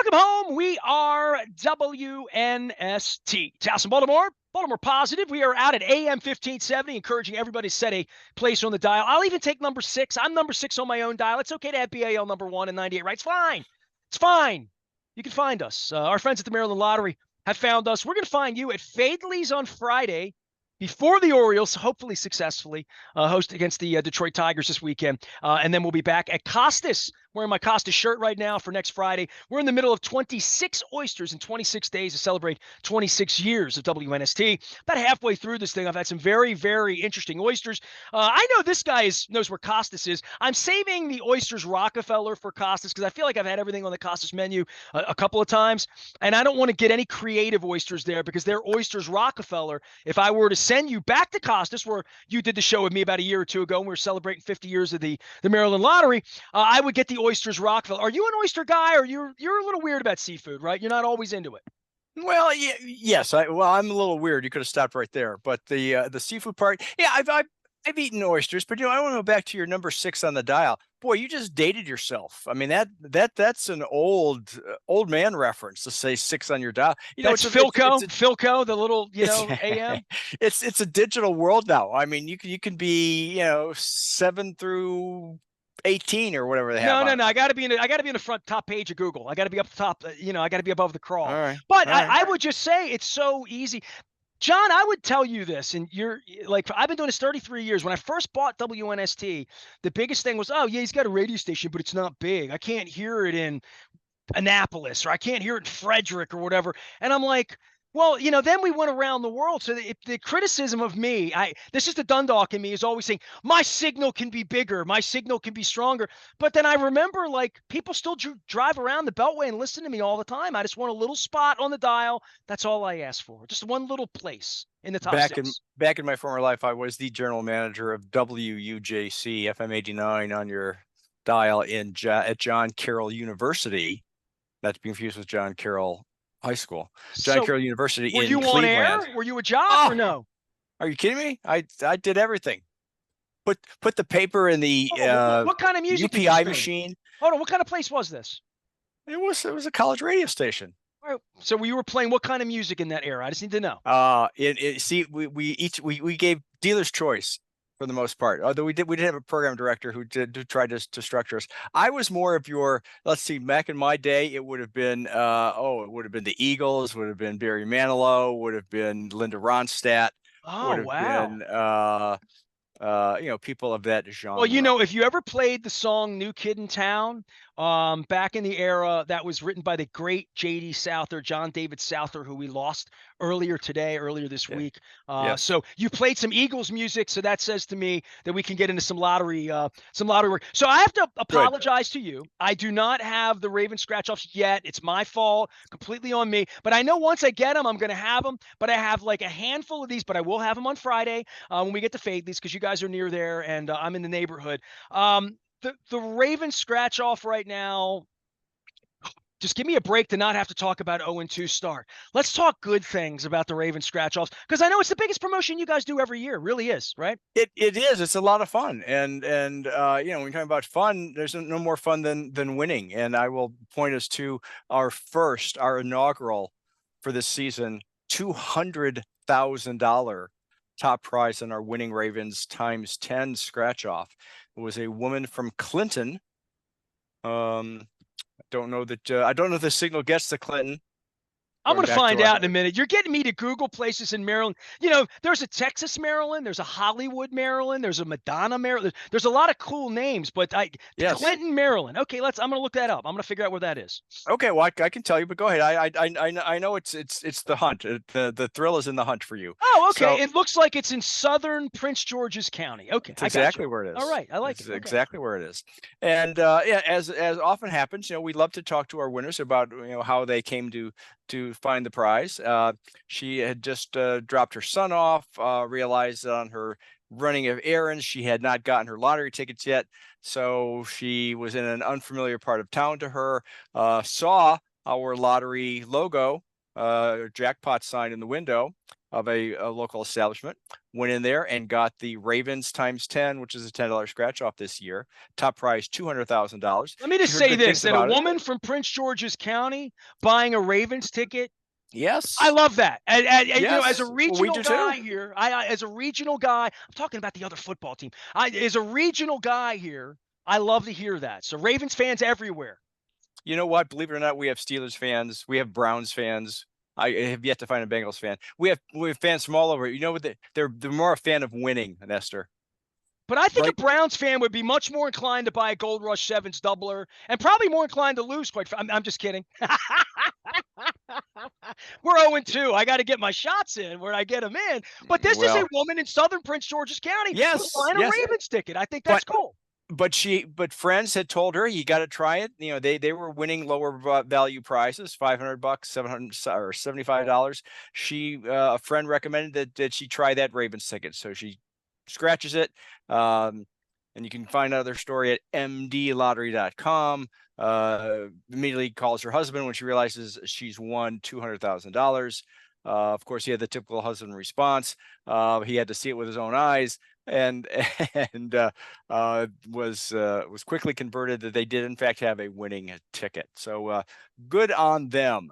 Welcome home. We are WNST. Towson, Baltimore. Baltimore Positive. We are out at AM 1570, encouraging everybody to set a place on the dial. I'll even take number 6. I'm number 6 on my own dial. It's okay to have BAL number 1 and 98, right? It's fine. It's fine. You can find us. Our friends at the Maryland Lottery have found us. We're going to find you at Fadley's on Friday before the Orioles, hopefully successfully, host against the Detroit Tigers this weekend. And then we'll be back at Costas, wearing my Costas shirt right now for next Friday. We're in the middle of 26 oysters in 26 days to celebrate 26 years of WNST. About halfway through this thing, I've had some very, very interesting oysters. I know this guy knows where Costas is. I'm saving the oysters Rockefeller for Costas because I feel like I've had everything on the Costas menu a couple of times, and I don't want to get any creative oysters there because they're oysters Rockefeller. If I were to send you back to Costas, where you did the show with me about a year or two ago, and we were celebrating 50 years of the Maryland Lottery, I would get the oysters Rockefeller. Are you an oyster guy, or you're a little weird about seafood, right? You're not always into it. Well, yes. I'm a little weird. You could have stopped right there, but the seafood part, yeah, I've eaten oysters, but I want to go back to your number 6 on the dial. Boy, you just dated yourself. I mean, that's an old man reference to say 6 on your dial. That's Philco, the little AM. It's a digital world now. I mean, you can be 7 through 18 or whatever they have. No. I got to be in the front top page of Google. I got to be up the top. I got to be above the crawl. All right. But I would just say it's so easy. John, I would tell you this, and you're like, I've been doing this 33 years. When I first bought WNST, the biggest thing was, oh yeah, he's got a radio station, but it's not big. I can't hear it in Annapolis, or I can't hear it in Frederick or whatever. And I'm like, well, then we went around the world. So the criticism of me, this is the Dundalk in me, is always saying my signal can be bigger, my signal can be stronger. But then I remember, like, people still drive around the Beltway and listen to me all the time. I just want a little spot on the dial. That's all I ask for. Just one little place in the top six. Back in my former life, I was the general manager of WUJC FM 89 on your dial at John Carroll University. Not to be confused with John Carroll High School. John Carroll University in Cleveland. Were you on air? Were you a jock or no? Are you kidding me? I did everything. Put the paper in the what kind of music UPI machine. Hold on, what kind of place was this? It was a college radio station. All right. So we were playing what kind of music in that era? I just need to know. We gave dealer's choice for the most part. Although we did have a program director who try to structure us. I was more of your, let's see, back in my day, it would have been the Eagles, would have been Barry Manilow, would have been Linda Ronstadt. Oh, wow. People of that genre. Well, if you ever played the song New Kid in Town, back in the era that was written by the great J.D. Souther, John David Souther, who we lost earlier this week. So you played some Eagles music, so that says to me that we can get into some lottery work. So I have to apologize to you. I do not have the Raven scratch-offs yet. It's my fault, completely on me. But I know once I get them, I'm going to have them. But I have like a handful of these, but I will have them on Friday when we get to Fadley's, because you guys are near there and I'm in the neighborhood. The Raven scratch off right now, just give me a break to not have to talk about 0-2 start. Let's talk good things about the Raven scratch offs, because I know it's the biggest promotion you guys do every year. It really is, right? It is. It's a lot of fun. And when you're talking about fun, there's no more fun than winning. And I will point us to our inaugural for this season, $200,000 top prize in our Winning Ravens times 10 scratch off. It was a woman from Clinton. I don't know if the signal gets to Clinton. I'm going to find out in a minute. You're getting me to Google places in Maryland. There's a Texas, Maryland. There's a Hollywood, Maryland. There's a Madonna, Maryland. There's a lot of cool names, but Clinton, Maryland. Okay, I'm going to look that up. I'm going to figure out where that is. Okay, well, I can tell you, but go ahead. I know it's the hunt. The thrill is in the hunt for you. Oh, okay. So, it looks like it's in southern Prince George's County. Okay, that's exactly where it is. All right, I like it. Okay. Exactly where it is. And as often happens, we love to talk to our winners about how they came to find the prize. She had just dropped her son off, realized that on her running of errands, she had not gotten her lottery tickets yet. So she was in an unfamiliar part of town to her, saw our lottery logo, jackpot sign in the window of a local establishment, went in there and got the Ravens times 10, which is a $10 scratch off this year. Top prize, $200,000. Let me just say this, that a woman from Prince George's County buying a Ravens ticket, yes, I love that. And yes. you know, as a regional guy too. here, as a regional guy, I'm talking about the other football team. As a regional guy here, I love to hear that. So Ravens fans everywhere. You know what? Believe it or not, we have Steelers fans. We have Browns fans. I have yet to find a Bengals fan. We have fans from all over. You know what? They're more a fan of winning, Nestor. But I think a Browns fan would be much more inclined to buy a Gold Rush Sevens doubler and probably more inclined to lose. I'm just kidding. We're 0-2. I got to get my shots in where I get them in. But this is a woman in Southern Prince George's County who's buying a Ravens ticket. I think that's cool. But friends had told her, you got to try it. You know, they were winning lower value prizes, $500, $700 or $75. A friend recommended that she try that Ravens ticket. So she scratches it. And you can find out their story at mdlottery.com. Immediately calls her husband when she realizes she's won $200,000. Of course, he had the typical husband response. He had to see it with his own eyes, and was quickly converted that they did in fact have a winning ticket. So good on them.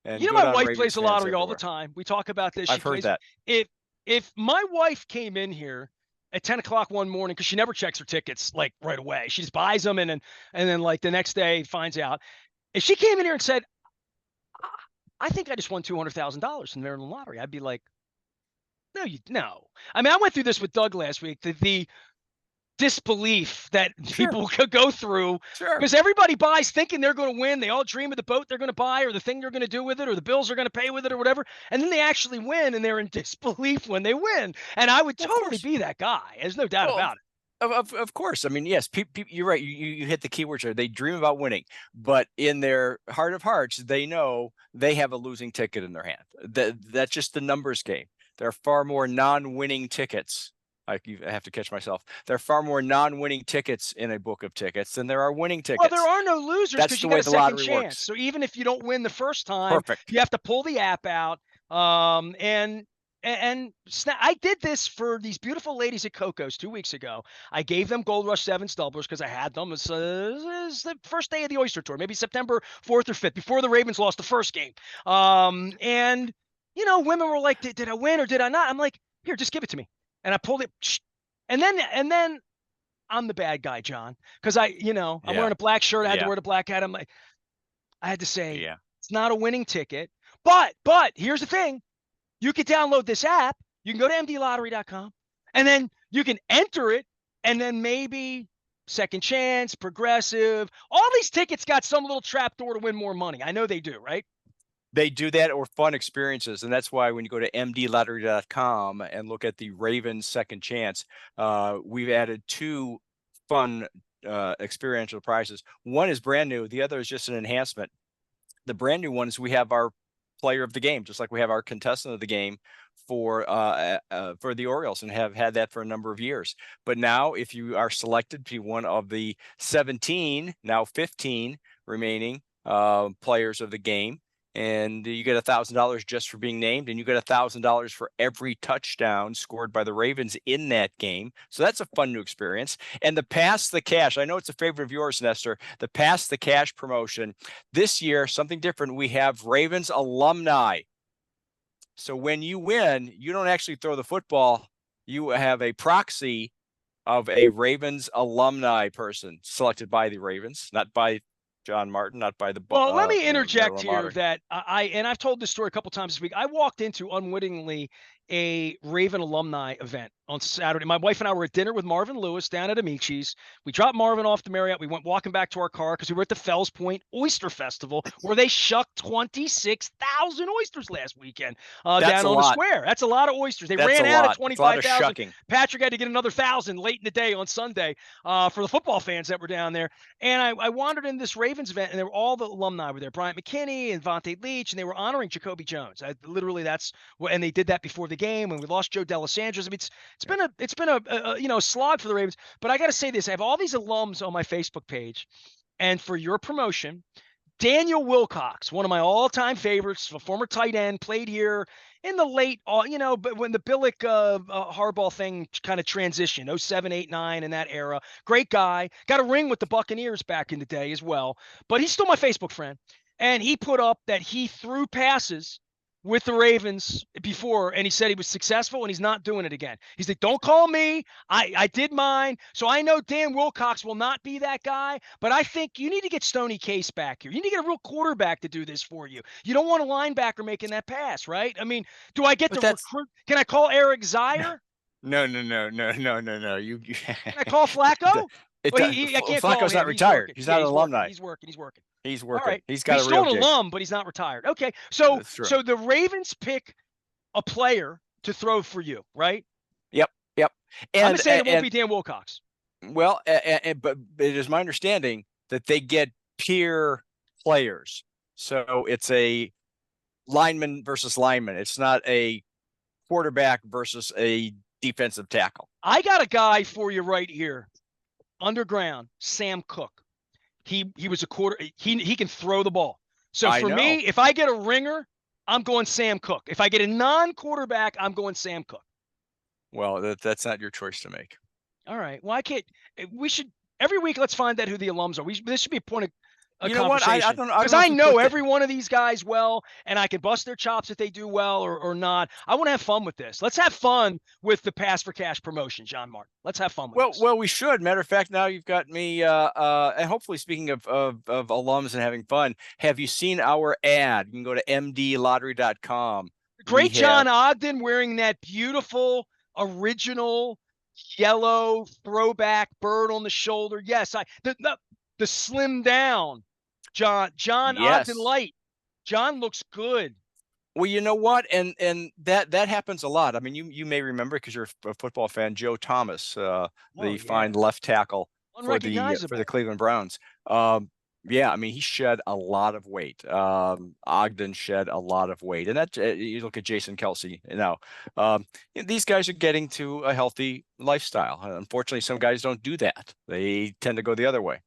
And you know, my wife plays the lottery all the time. We talk about this. I've heard that. If my wife came in here at 10 o'clock one morning, because she never checks her tickets like right away, she just buys them and then like the next day finds out. If she came in here and said, I think I just won $200,000 in the Maryland lottery, I'd be like, no. I mean, I went through this with Doug last week. The disbelief that people could go through because everybody buys thinking they're going to win. They all dream of the boat they're going to buy or the thing they're going to do with it or the bills they're going to pay with it or whatever. And then they actually win and they're in disbelief when they win. And I would totally be that guy. There's no doubt about it. Of course. I mean, yes, you're right. You hit the key words there. They dream about winning, but in their heart of hearts, they know they have a losing ticket in their hand. That's just the numbers game. There are far more non-winning tickets. I have to catch myself. There are far more non-winning tickets in a book of tickets than there are winning tickets. Well, there are no losers because you got a second chance. Works. So even if you don't win the first time, you have to pull the app out. And I did this for these beautiful ladies at Coco's 2 weeks ago. I gave them Gold Rush Sevens doublers because I had them. It was the first day of the Oyster Tour, maybe September 4th or 5th, before the Ravens lost the first game. And, you know, women were like, did I win or did I not? I'm like, here, just give it to me. And I pulled it. And then I'm the bad guy, John, because I'm wearing a black shirt. I had to wear the black hat. I had to say, it's not a winning ticket. But here's the thing. You can download this app. You can go to mdlottery.com and then you can enter it. And then maybe second chance, progressive, all these tickets got some little trap door to win more money. I know they do, right? They do that, or fun experiences. And that's why when you go to mdlottery.com and look at the Ravens second chance, we've added 2 fun experiential prizes. One is brand new. The other is just an enhancement. The brand new ones, we have our player of the game, just like we have our contestant of the game for the Orioles and have had that for a number of years. But now if you are selected to be one of the 17, now 15 remaining players of the game, and you get $1,000 just for being named, and you get $1,000 for every touchdown scored by the Ravens in that game. So that's a fun new experience. And the Pass the Cash, I know it's a favorite of yours, Nestor, the Pass the Cash promotion. This year, something different. We have Ravens alumni. So when you win, you don't actually throw the football. You have a proxy of a Ravens alumni person selected by the Ravens, not by John Martin, not by the. Well, let me interject here that I've told this story a couple times this week. I walked into unwittingly a Raven alumni event on Saturday. My wife and I were at dinner with Marvin Lewis down at Amici's. We dropped Marvin off the Marriott. We went walking back to our car because we were at the Fells Point Oyster Festival where they shucked 26,000 oysters last weekend down on the square. That's a lot of oysters. They ran out of 25,000. Patrick had to get another 1,000 late in the day on Sunday for the football fans that were down there. And I wandered in this Ravens event, and there were all the alumni were there. Bryant McKinney and Vontae Leach, and they were honoring Jacoby Jones. That's what, and they did that before the game when we lost Joe D'Alessandro. I mean, it's been a slog for the Ravens. But I got to say this: I have all these alums on my Facebook page, and for your promotion, Daniel Wilcox, one of my all-time favorites, a former tight end, played here. in the late, but when the Billick Harbaugh thing kind of transitioned, 07, 8, 9 in that era. Great guy. Got a ring with the Buccaneers back in the day as well. But he's still my Facebook friend. And he put up that he threw passes with the Ravens before, and he said he was successful, and he's not doing it again. He's like, don't call me. I did mine. So I know Dan Wilcox will not be that guy, but I think you need to get Stoney Case back here. You need to get a real quarterback to do this for you. You don't want a linebacker making that pass, right? I mean, do I get But to recruit? Can I call Eric Zaire? no. You Can I call Flacco? Well, I can't call Flacco's not him. He's retired. working. He's Yeah, not an he's working. alumni. He's working. He's working. He's All working. right. He's But got he's a real still an gig. alum, but he's not retired. Okay. So That's true. so the Ravens pick a player to throw for you, right? Yep. I'm And gonna say it won't be Dan Wilcox. well, but it is my understanding that they get peer players. So it's a lineman versus lineman. It's not a quarterback versus a defensive tackle. I got a guy for you right here, underground, Sam Cook. He was a quarter. He can throw the ball. So I for know. me, if I get a ringer, I'm going Sam Cook. If I get a non-quarterback, I'm going Sam Cook. Well, that's not your choice to make. All right. Well, I can't. We should every week. Let's find out who the alums are. This should be a point of a You know what? conversation. I don't Because know I if we know put every one of these guys well, and I can bust their chops if they do well or not. I want to have fun with this. Let's have fun with the Pass for Cash promotion, John Martin. Let's have fun with this. Well, we should. Matter of fact, now you've got me. And hopefully, speaking of alums and having fun, have you seen our ad? You can go to mdlottery.com. Great John Ogden wearing that beautiful original yellow throwback bird on the shoulder. Yes, the slim down John Yes. Ogden light. John looks good. Well, you know what, and that happens a lot. I mean, you may remember because you're a football fan, Joe Thomas, the fine left tackle for the Cleveland Browns. Yeah, I mean, he shed a lot of weight. Ogden shed a lot of weight, and that you look at Jason Kelsey now. These guys are getting to a healthy lifestyle. Unfortunately, some guys don't do that. They tend to go the other way.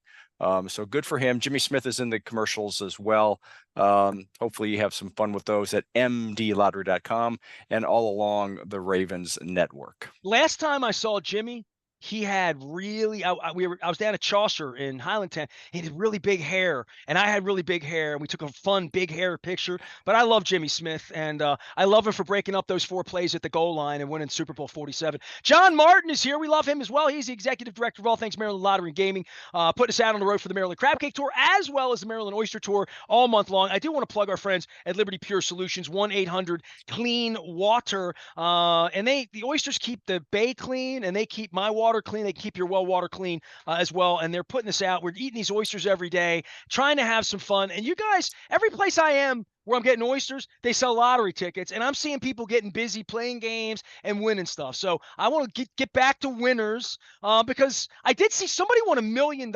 So good for him. Jimmy Smith is in the commercials as well. Hopefully you have some fun with those at mdlottery.com and all along the Ravens network. Last time I saw Jimmy, he had really, I was down at Chaucer in Highlandtown. He had really big hair, and I had really big hair, and we took a fun big hair picture. But I love Jimmy Smith, and I love him for breaking up those 4 plays at the goal line and winning Super Bowl 47. John Martin is here. We love him as well. He's the executive director of all things Maryland Lottery and Gaming, putting us out on the road for the Maryland Crab Cake Tour as well as the Maryland Oyster Tour all month long. I do want to plug our friends at Liberty Pure Solutions, 1-800-CLEAN-WATER. And the oysters keep the bay clean, and they keep my water clean. They keep your well water clean as well. And they're putting this out. We're eating these oysters every day, trying to have some fun. And you guys, every place I am where I'm getting oysters, they sell lottery tickets. And I'm seeing people getting busy playing games and winning stuff. So I want to get back to winners because I did see somebody won $1 million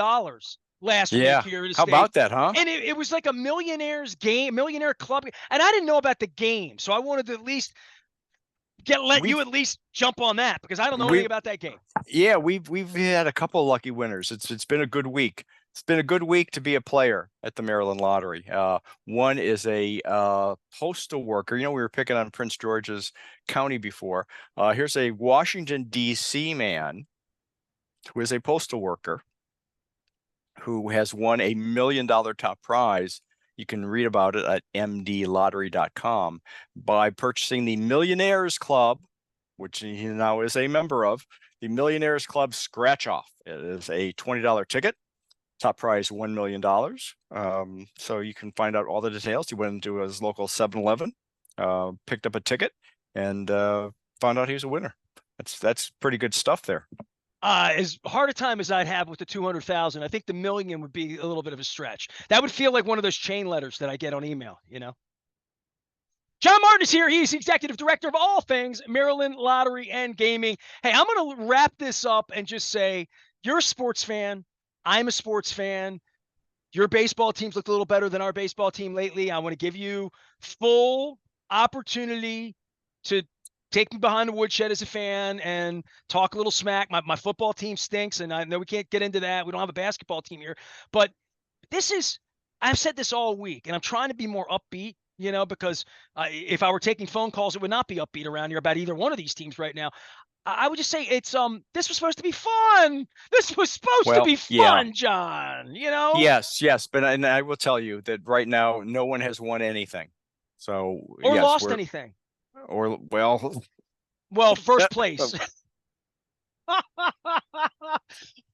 last week here in the How state. about that, huh? And it was like a millionaire's game, millionaire club. And I didn't know about the game. So I wanted to at least let you at least jump on that because I don't know anything about that game. Yeah, we've had a couple of lucky winners. It's been a good week. It's been a good week to be a player at the Maryland Lottery. One is a postal worker. You know, we were picking on Prince George's County before. Here's a Washington, D.C. man who is a postal worker who has won $1 million top prize. You can read about it at mdlottery.com by purchasing the Millionaires Club, which he now is a member of, the Millionaires Club Scratch Off. It is a $20 ticket. Top prize $1 million. So you can find out all the details. He went into his local 7-Eleven, picked up a ticket, and found out he was a winner. That's pretty good stuff there. As hard a time as I'd have with the 200,000, I think the million would be a little bit of a stretch. That would feel like one of those chain letters that I get on email, you know? John Martin is here. He's the executive director of all things Maryland Lottery and Gaming. Hey, I'm going to wrap this up and just say, you're a sports fan. I'm a sports fan. Your baseball team's looked a little better than our baseball team lately. I want to give you full opportunity to take me behind the woodshed as a fan and talk a little smack. My football team stinks, and I know we can't get into that. We don't have a basketball team here. But I've said this all week, and I'm trying to be more upbeat. because if I were taking phone calls, it would not be upbeat around here about either one of these teams right now. I would just say it's this was supposed to be fun. This was supposed to Well, be yeah. fun, John. Yes, but and I will tell you that right now no one has won anything. So Or yes, lost anything. or well, Well, first place.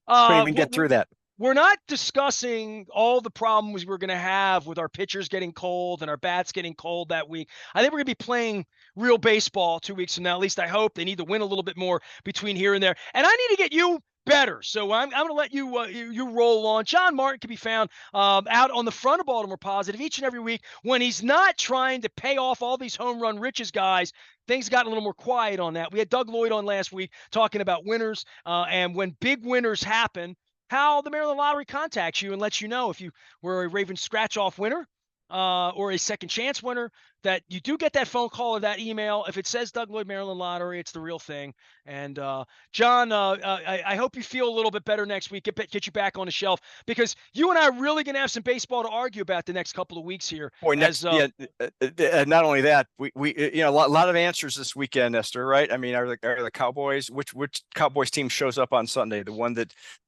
couldn't even get through that. We're not discussing all the problems we're going to have with our pitchers getting cold and our bats getting cold that week. I think we're going to be playing real baseball 2 weeks from now. At least I hope. They need to win a little bit more between here and there. And I need to get you better. So I'm going to let you roll on. John Martin can be found out on the front of Baltimore Positive each and every week when he's not trying to pay off all these home run riches guys. Things got a little more quiet on that. We had Doug Lloyd on last week talking about winners, and when big winners happen, how the Maryland Lottery contacts you and lets you know if you were a Ravens scratch-off winner or a second chance winner, that you do get that phone call or that email. If it says Doug Lloyd Maryland Lottery, it's the real thing. And John, I hope you feel a little bit better next week. Get you back on the shelf, because you and I are really going to have some baseball to argue about the next couple of weeks here. Boy, not only that, we a lot of answers this weekend, Nestor. Right? I mean, are the Cowboys? Which Cowboys team shows up on Sunday? The one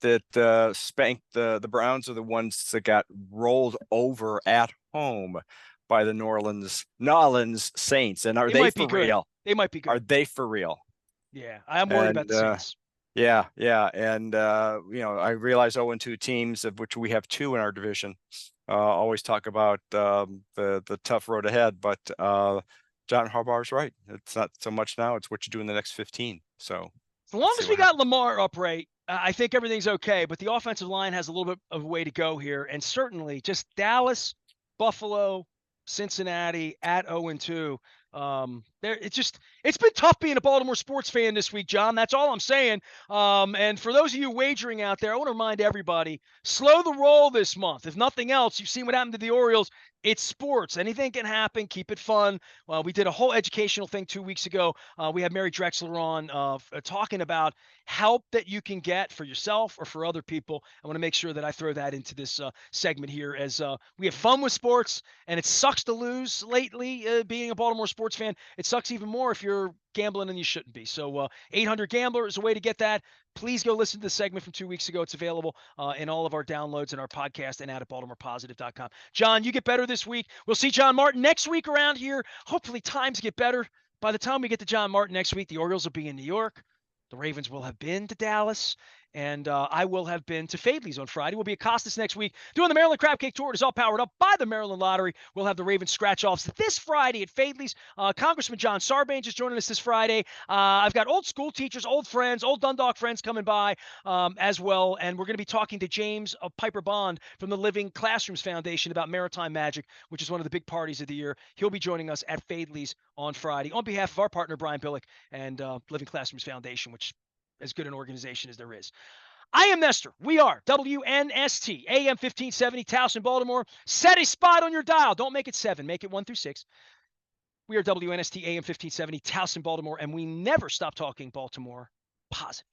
that spanked the Browns, or the ones that got rolled over at home by the New Orleans Saints? And are they for real? They might be good. Are they for real? Yeah, I'm worried about the Saints. Yeah. And I realize 0-2 teams, of which we have 2 in our division, always talk about the tough road ahead, but John Harbaugh's right. It's not so much now, it's what you do in the next 15. So as long as we got Lamar upright, I think everything's okay, but the offensive line has a little bit of a way to go here, and certainly just Dallas, Buffalo, Cincinnati at 0-2. It's been tough being a Baltimore sports fan this week, John. That's all I'm saying. And for those of you wagering out there, I want to remind everybody, slow the roll this month. If nothing else, you've seen what happened to the Orioles. It's sports. Anything can happen. Keep it fun. We did a whole educational thing 2 weeks ago. We had Mary Drexler on talking about help that you can get for yourself or for other people. I want to make sure that I throw that into this segment here, as we have fun with sports, and it sucks to lose lately being a Baltimore sports fan. It sucks even more if you're gambling and you shouldn't be. So 800 Gambler is a way to get that. Please go listen to the segment from 2 weeks ago. It's available in all of our downloads and our podcast and out at BaltimorePositive.com. John, you get better this week. We'll see John Martin next week around here. Hopefully times get better. By the time we get to John Martin next week, the Orioles will be in New York. The Ravens will have been to Dallas, and I will have been to Fadley's on Friday. We'll be at Costas next week doing the Maryland Crab Cake Tour. It is all powered up by the Maryland Lottery. We'll have the Ravens scratch-offs this Friday at Fadley's. Congressman John Sarbanes is joining us this Friday. I've got old school teachers, old friends, old Dundalk friends coming by as well, and we're going to be talking to James of Piper Bond from the Living Classrooms Foundation about Maritime Magic, which is one of the big parties of the year. He'll be joining us at Fadley's on Friday on behalf of our partner, Brian Billick, and Living Classrooms Foundation, which as good an organization as there is. I am Nestor. We are WNST, AM 1570, Towson, Baltimore. Set a spot on your dial. Don't make it 7. Make it 1 through 6. We are WNST, AM 1570, Towson, Baltimore, and we never stop talking Baltimore positive.